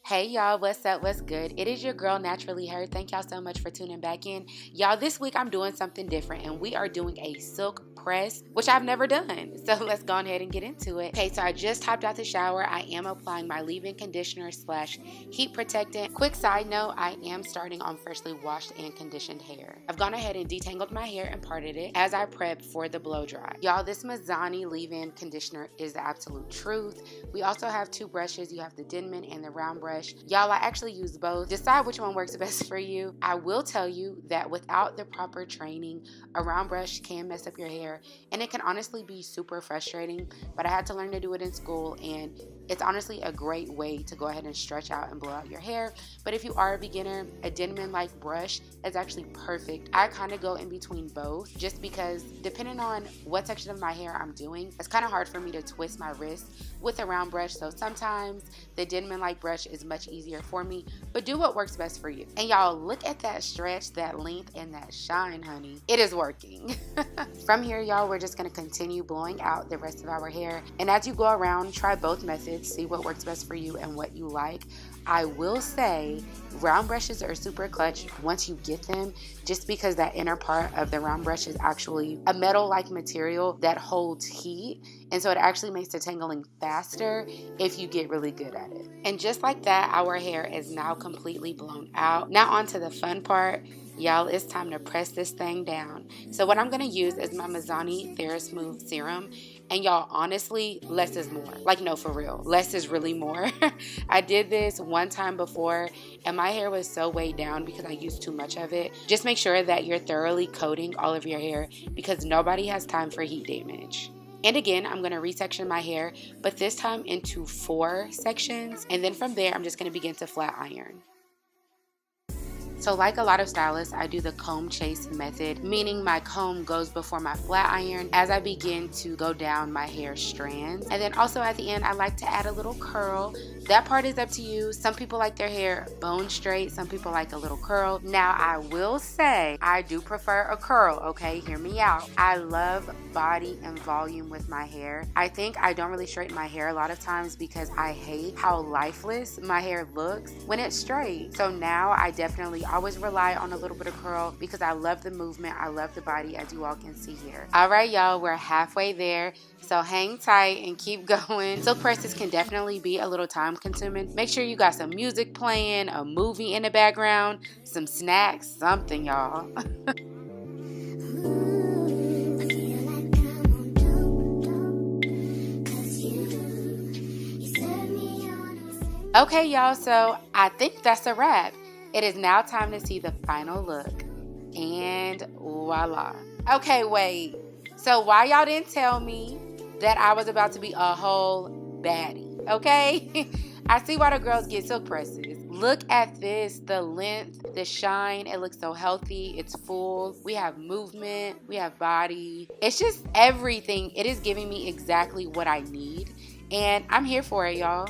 Hey y'all, what's up? What's good? It is your girl Naturally Her. Thank y'all so much for tuning back in. Y'all, this week I'm doing something different and we are doing a silk press, which I've never done. So let's go ahead and get into it. Okay, so I just hopped out the shower. I am applying my leave-in conditioner slash heat protectant. Quick side note, I am starting on freshly washed and conditioned hair. I've gone ahead and detangled my hair and parted it as I prep for the blow dry. Y'all, this Mizani leave-in conditioner is the absolute truth. We also have two brushes. You have the Denman and the round brush. Y'all, I actually use both. Decide which one works best for you. I will tell you that without the proper training, a round brush can mess up your hair and it can honestly be super frustrating, but I had to learn to do it in school and it's honestly a great way to go ahead and stretch out and blow out your hair. But if you are a beginner, a Denman-like brush is actually perfect. I kind of go in between both just because depending on what section of my hair I'm doing, it's kind of hard for me to twist my wrist with a round brush. So sometimes the Denman-like brush is much easier for me, but do what works best for you. And y'all, look at that stretch, that length, and that shine, honey. It is working. From here, y'all, we're just gonna continue blowing out the rest of our hair. And as you go around, try both methods. See what works best for you and what you like. I will say round brushes are super clutch once you get them, just because that inner part of the round brush is actually a metal-like material that holds heat, and so it actually makes the tangling faster if you get really good at it. And just like that, our hair is now completely blown out. Now on to the fun part. Y'all, it's time to press this thing down. So what I'm going to use is my Mizani TheraSmooth Serum. And y'all, honestly, less is more. Like, no, for real. Less is really more. I did this one time before and my hair was so weighed down because I used too much of it. Just make sure that you're thoroughly coating all of your hair because nobody has time for heat damage. And again, I'm going to resection my hair, but this time into 4 sections. And then from there, I'm just going to begin to flat iron. So like a lot of stylists, I do the comb chase method, meaning my comb goes before my flat iron as I begin to go down my hair strands. And then also at the end, I like to add a little curl. That part is up to you. Some people like their hair bone straight. Some people like a little curl. Now, I will say I do prefer a curl, okay? Hear me out. I love body and volume with my hair. I think I don't really straighten my hair a lot of times because I hate how lifeless my hair looks when it's straight. So now I definitely always rely on a little bit of curl because I love the movement. I love the body, as you all can see here. All right, y'all, we're halfway there. So hang tight and keep going. Silk presses can definitely be a little time consuming. Make sure you got some music playing, a movie in the background, some snacks, something, y'all. Okay, y'all, so I think that's a wrap. It is now time to see the final look. And voila. Okay, wait. So why y'all didn't tell me that I was about to be a whole baddie, okay? I see why the girls get silk presses. Look at this, the length, the shine. It looks so healthy. It's full. We have movement. We have body. It's just everything. It is giving me exactly what I need. And I'm here for it, y'all.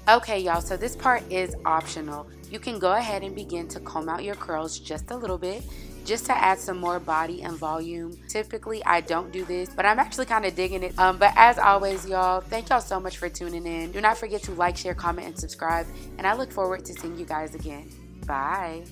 Okay, y'all, so this part is optional. You can go ahead and begin to comb out your curls just a little bit, just to add some more body and volume. Typically, I don't do this, but I'm actually kind of digging it. But as always, y'all, thank y'all so much for tuning in. Do not forget to like, share, comment, and subscribe. And I look forward to seeing you guys again. Bye.